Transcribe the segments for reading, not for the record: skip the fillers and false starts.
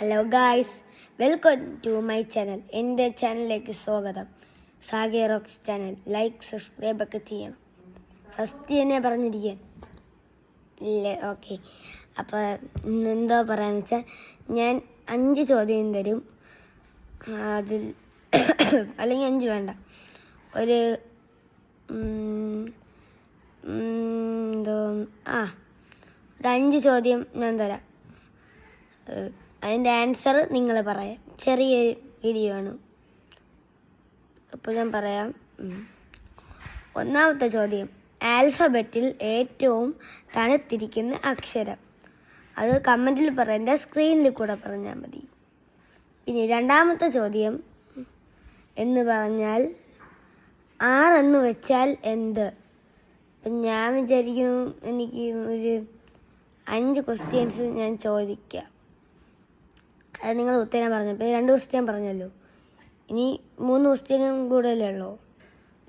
Hello guys, welcome to my channel. എൻ്റെ ചാനലിലേക്ക് സ്വാഗതം. സാഗേ റോക്സ് ചാനൽ ലൈക്ക് സബ്സ്ക്രൈബ് ഒക്കെ ചെയ്യണം. ഫസ്റ്റ് തന്നെ പറഞ്ഞിരിക്കാൻ ഇല്ലേ? ഓക്കെ. അപ്പോൾ എന്താ പറയാന്ന് വെച്ചാൽ, ഞാൻ 5 ചോദ്യം തരും. അതിൽ അല്ലെങ്കിൽ 5 വേണ്ട, ഒരു ഒരു 5 ചോദ്യം ഞാൻ തരാം. അതിൻ്റെ ആൻസർ നിങ്ങൾ പറയാം. ചെറിയൊരു വീഡിയോ ആണ്. അപ്പോൾ ഞാൻ പറയാം. ഒന്നാമത്തെ ചോദ്യം, ആൽഫബറ്റിൽ ഏറ്റവും തണുത്തിരിക്കുന്ന അക്ഷരം. അത് കമൻറ്റിൽ പറയാം, സ്ക്രീനിൽ കൂടെ പറഞ്ഞാൽ മതി. പിന്നെ രണ്ടാമത്തെ ചോദ്യം എന്ന് പറഞ്ഞാൽ, 6 എന്ന് വെച്ചാൽ എന്ത്? അപ്പം ഞാൻ വിചാരിക്കുന്നു എനിക്ക് ഒരു 5 ക്വസ്റ്റ്യൻസ് ഞാൻ ചോദിക്കാം. അത് നിങ്ങൾ ഉത്തരം പറഞ്ഞപ്പോൾ 2 ക്വസ്റ്റ്യൻ പറഞ്ഞല്ലോ. ഇനി 3 ക്വസ്റ്റ്യനും കൂടുതലേ ഉള്ളൂ.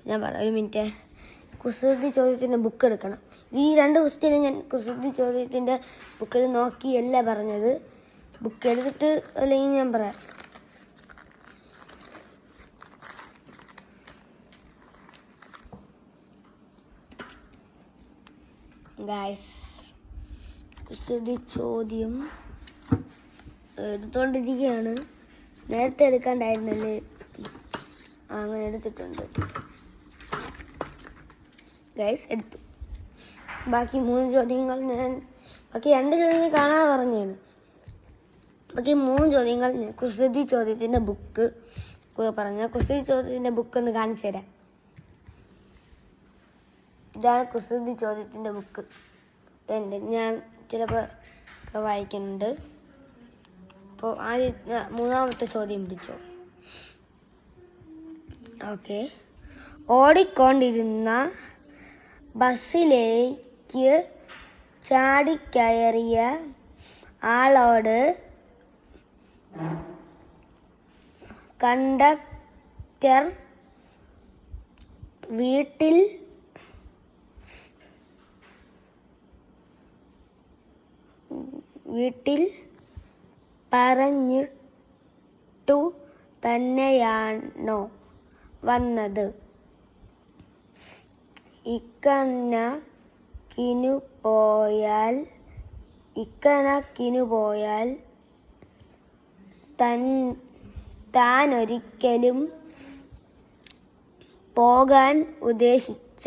ഞാൻ ഒരു മിനിറ്റ്, കുസൃതി ചോദ്യത്തിൻ്റെ ബുക്ക് എടുക്കണം. ഈ 2 ക്വസ്റ്റ്യനും ഞാൻ കുസൃതി ചോദ്യത്തിൻ്റെ ബുക്കിൽ നോക്കിയല്ല പറഞ്ഞത്. ബുക്ക് എടുത്തിട്ട് അല്ലെങ്കിൽ ഞാൻ പറയാം. ഗായ്സ്, കുസൃതി ചോദ്യം എടുത്തോണ്ടിരിക്കുകയാണ്. നേരത്തെ എടുക്കാണ്ടായിരുന്നല്ലേ, അങ്ങനെ എടുത്തിട്ടുണ്ട് ഗൈസ്, എടുത്തു. ബാക്കി 3 ചോദ്യങ്ങൾ ബാക്കി 2 ചോദ്യങ്ങൾ കാണാതെ പറഞ്ഞാണ്. ബാക്കി 3 ചോദ്യങ്ങൾ ഞാൻ കുസൃതി ചോദ്യത്തിൻ്റെ ബുക്ക് പറഞ്ഞ കുസൃതി ചോദ്യത്തിൻ്റെ ബുക്ക് ഒന്ന് കാണിച്ചു തരാം. ഇതാണ് കുസൃതി ചോദ്യത്തിൻ്റെ ബുക്ക്. ഞാൻ ചിലപ്പോൾ വായിക്കുന്നുണ്ട്. അപ്പോൾ മൂന്നാമത്തെ ചോദ്യം പിടിച്ചോ. ഓക്കെ. ഓടിക്കൊണ്ടിരുന്ന ബസ്സിലേക്ക് ചാടിക്കയറിയ ആളോട് കണ്ടക്ടർ വീട്ടിൽ പറഞ്ഞിട്ടു തന്നെയാണോ വന്നത്? ഇക്കണക്കിനു പോയാൽ താനൊരിക്കലും പോകാൻ ഉദ്ദേശിച്ച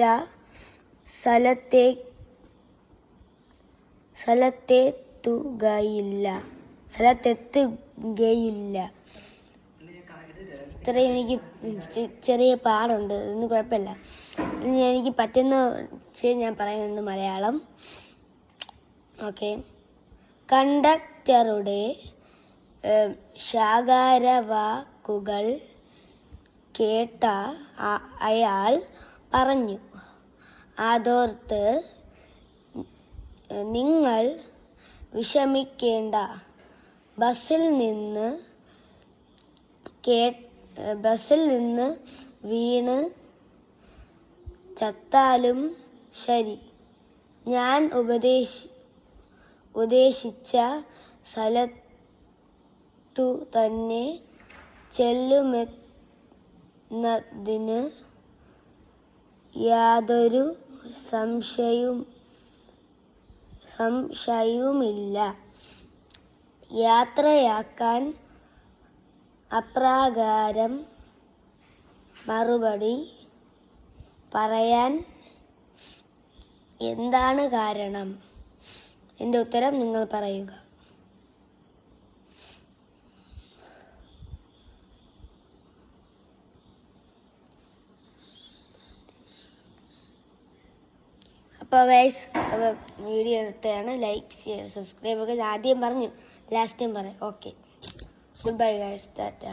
സ്ഥലത്തെത്തുകയില്ല. ഇത്രയും എനിക്ക് ചെറിയ പാടുണ്ട്, ഇതൊന്നും കുഴപ്പമില്ല. എനിക്ക് പറ്റുന്ന ഞാൻ പറയുന്നത് മലയാളം. ഓക്കെ. കണ്ടക്ടറുടെ ശകാരവാക്കുകൾ കേട്ട അയാൾ പറഞ്ഞു, അതോർത്ത് നിങ്ങൾ വിഷമിക്കേണ്ട. ബസ്സിൽ നിന്ന് വീണ് ചത്താലും ശരി, ഞാൻ ഉദ്ദേശിച്ച സ്ഥലത്തു തന്നെ ചെല്ലുമെന്നതിന് യാതൊരു സംശയവുമില്ല. യാത്രയാക്കാൻ അപ്രകാരം മറുപടി പറയാൻ എന്താണ് കാരണം? എൻ്റെ ഉത്തരം നിങ്ങൾ പറയുക. അപ്പോൾ ഗൈസ്, വീഡിയോ എടുത്തതാണ്. ലൈക്ക്, ഷെയർ, സബ്സ്ക്രൈബ് ഒക്കെ ആദ്യം പറഞ്ഞു, ലാസ്റ്റും പറയാം. Okay, good bye guys, Tata.